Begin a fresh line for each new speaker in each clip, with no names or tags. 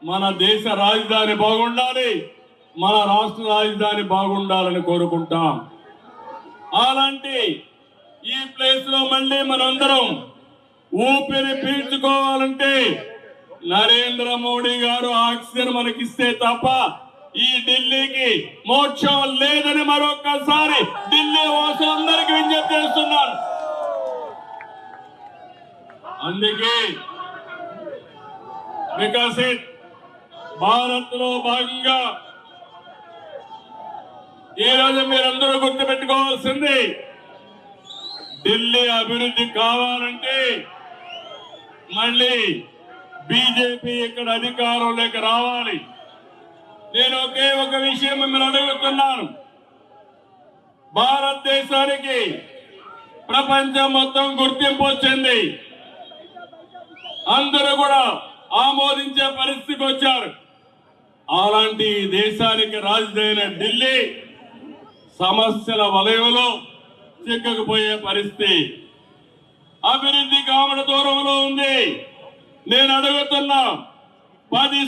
మన దేశ రాజధాని బాగుండాలి, మన రాష్ట్ర రాజధాని బాగుండాలని కోరుకుంటాం. అలాంటి ఈ ప్లేస్ లో మళ్ళీ మనందరం ఊపిరి పీల్చుకోవాలంటే నరేంద్ర మోడీ గారు ఆక్సిజన్ మనకిస్తే తప్ప ఈ ఢిల్లీకి మోక్షం లేదని మరొకసారి ఢిల్లీ వాసులందరికీ విజ్ఞప్తి చేస్తున్నాను. అందుకే వికసిత్ భారత్ లో భాగంగా ఈ రోజు మీరందరూ గుర్తుపెట్టుకోవాల్సింది, ఢిల్లీ అభివృద్ధి కావాలంటే మళ్ళీ బీజేపీ ఇక్కడ అధికారంలోకి రావాలి. నేను ఒకే ఒక విషయం మిమ్మల్ని అడుగుతున్నాను. భారతదేశానికి ప్రపంచం మొత్తం గుర్తింపు వచ్చింది, అందరూ కూడా ఆమోదించే పరిస్థితికి వచ్చారు. అలాంటి దేశానికి రాజధాని ఢిల్లీ సమస్యల వలయంలో చిక్కకపోయే పరిస్థితి, అభివృద్ధి కావడ దూరంలో ఉంది. నేను అడుగుతున్నా, 10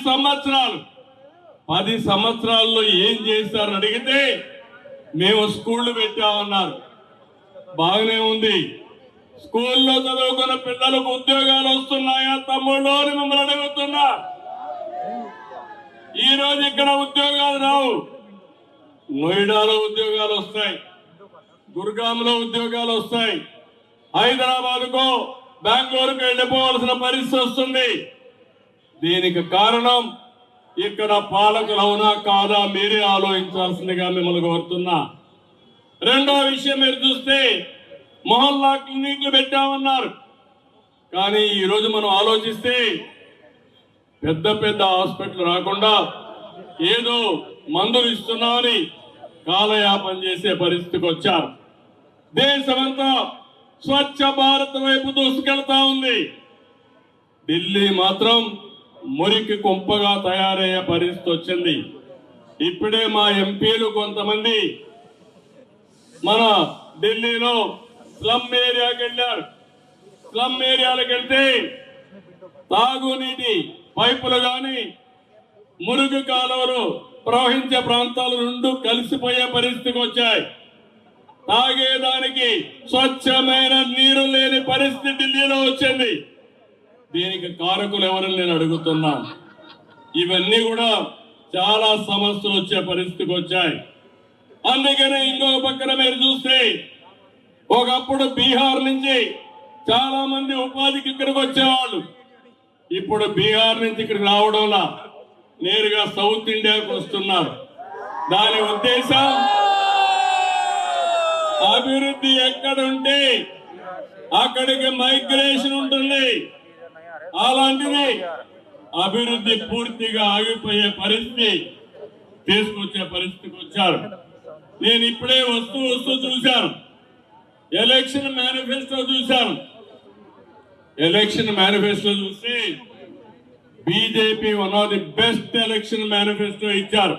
సంవత్సరాల్లో ఏం చేశారని అడిగితే మేము స్కూళ్లు పెట్టామన్నారు. బాగానే ఉంది, స్కూల్లో చదువుకున్న పిల్లలకు ఉద్యోగాలు వస్తున్నాయా తమ్ముళ్ళు అని మిమ్మల్ని అడుగుతున్నా. ఈ రోజు ఇక్కడ ఉద్యోగాలు రావు, నోయిడాలో ఉద్యోగాలు వస్తాయి, గుర్గాంలో ఉద్యోగాలు వస్తాయి, హైదరాబాద్కో బెంగళూరుకు వెళ్ళిపోవాల్సిన పరిస్థితి వస్తుంది. దీనికి కారణం ఇక్కడ పాలకులు అవునా కాదా మీరే ఆలోచించాల్సిందిగా మిమ్మల్ని కోరుతున్నా. రెండో విషయం మీరు చూస్తే మొహల్లా క్లినిక్లు పెట్టామన్నారు, కానీ ఈరోజు మనం ఆలోచిస్తే పెద్ద పెద్ద హాస్పిటల్ రాకుండా ఏదో మందులు ఇస్తున్నామని కాలయాపన చేసే పరిస్థితికి వచ్చారు. దేశమంతా స్వచ్ఛ భారత్ వైపు దూసుకెళ్తా ఉంది, ఢిల్లీ మాత్రం మురికి కుంపగా తయారయ్యే పరిస్థితి వచ్చింది. ఇప్పుడే మా ఎంపీలు కొంతమంది మన ఢిల్లీలో స్లమ్ ఏరియాకి వెళ్ళారు. స్లమ్ ఏరియాలకు వెళ్తే తాగునీటి పైపులు గాని మురుగు కాలువలు ప్రవహించే ప్రాంతాలు రెండు కలిసిపోయే పరిస్థితికి వచ్చాయి. తాగేదానికి స్వచ్ఛమైన నీరు లేని పరిస్థితి ఢిల్లీలో వచ్చింది. దీనికి కారకులు ఎవరని నేను అడుగుతున్నాను. ఇవన్నీ కూడా చాలా సమస్యలు వచ్చే పరిస్థితికి వచ్చాయి. అందుకనే ఇంకొక పక్కన మీరు చూస్తే ఒకప్పుడు బీహార్ నుంచి చాలా మంది ఉపాధికి ఇక్కడికి వచ్చేవాళ్ళు, ఇప్పుడు బీహార్ నుంచి ఇక్కడికి రావడంలా నేరుగా సౌత్ ఇండియాకు వస్తున్నారు. దాని ఉద్దేశం అభివృద్ధి ఎక్కడుంటే అక్కడికి మైగ్రేషన్ ఉంటుంది. అలాంటిది అభివృద్ధి పూర్తిగా ఆగిపోయే పరిస్థితి తీసుకొచ్చే పరిస్థితికి వచ్చారు. నేను ఇప్పుడే వస్తూ చూశాను, ఎలక్షన్ మేనిఫెస్టో చూశాను. ఎలక్షన్ మేనిఫెస్టో చూసి BJP one of the best election manifesto ఇచ్చారు.